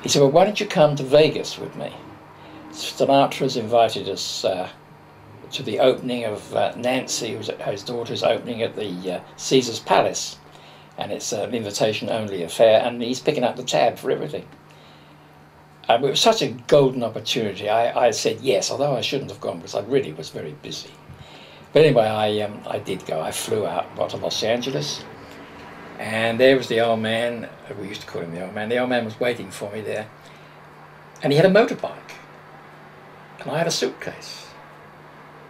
He said, well, why don't you come to Vegas with me? Sinatra's invited us to the opening of Nancy, his daughter's opening at the Caesar's Palace. And it's an invitation-only affair, and he's picking up the tab for everything. It was such a golden opportunity. I said yes, although I shouldn't have gone because I really was very busy. But anyway, I did go. I flew out, got to Los Angeles, and there was the old man. We used to call him the old man. The old man was waiting for me there, and he had a motorbike, and I had a suitcase.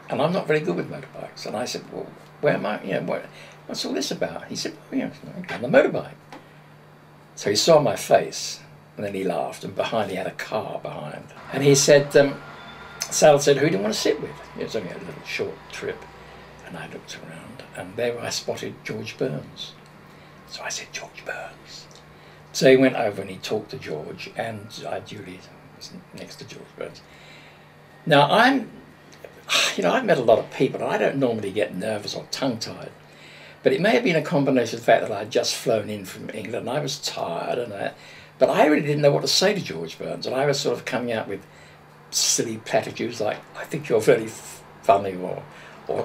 And I'm not very good with motorbikes. And I said, well, where am I? You know, what's all this about? He said, well, you know, I'm on the motorbike. So he saw my face, and then he laughed, and behind he had a car behind. And he said, Sal said, who do you want to sit with? It was only a little short trip. And I looked around, and there I spotted George Burns. So I said, George Burns. So he went over and he talked to George, and I duly was next to George Burns. Now I've met a lot of people, and I don't normally get nervous or tongue-tied. But it may have been a combination of the fact that I'd just flown in from England, and I was tired, but I really didn't know what to say to George Burns, and I was sort of coming out with silly platitudes like, I think you're very funny, or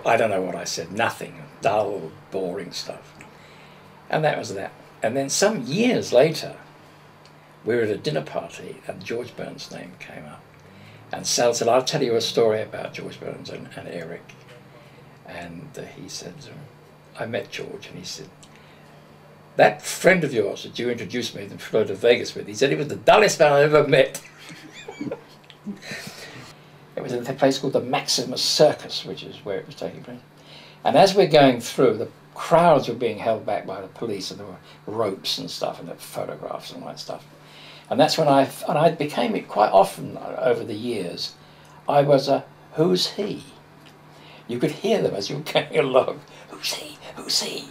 I don't know what I said, nothing, dull, boring stuff. And that was that. And then some years later, we were at a dinner party, and George Burns' name came up. And Sal said, I'll tell you a story about George Burns and Eric. And he said, I met George, and he said, that friend of yours that you introduced me to flew to Vegas with, he said he was the dullest man I ever met. It was at a place called the Maximus Circus, which is where it was taking place. And as we're going through, the crowds were being held back by the police, and there were ropes and stuff, and there were photographs and all that stuff. And that's when I became it quite often over the years. I was a who's he? You could hear them as you were going along. Who's he? Who's he?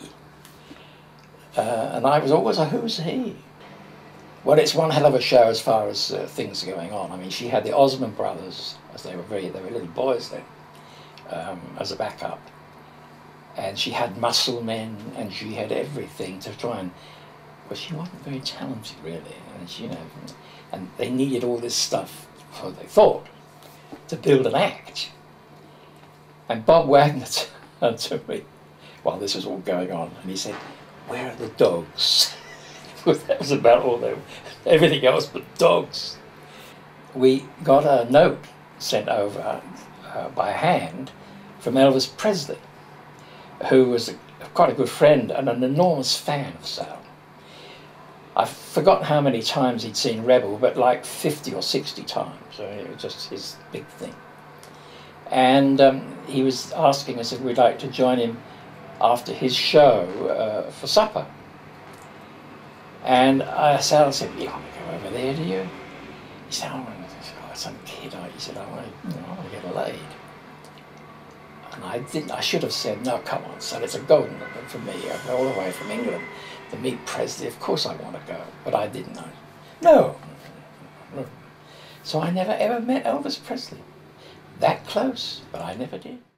And I was always a who's he? Well, it's one hell of a show as far as things are going on. I mean, she had the Osmond brothers, as they were little boys then, as a backup. And she had muscle men, and she had everything to try and, well, she wasn't very talented really, and she, and they needed all this stuff, so they thought, to build an act. And Bob Wagner turned to me while this was all going on, and he said, where are the dogs? Because that was about all they were, everything else but dogs. We got a note sent over by hand from Elvis Presley, who was quite a good friend and an enormous fan of Sal. I've forgotten how many times he'd seen Rebel, but like 50 or 60 times. So it was just his big thing. And he was asking us if we'd like to join him after his show for supper. And Sal said, you want to go over there, do you? He said, oh, some kid. He said, I want to get laid. And I didn't. I should have said, no, come on, son, it's a golden moment for me. I go all the way from England to meet Presley. Of course I want to go. But I didn't know. No. So I never ever met Elvis Presley. That close, but I never did.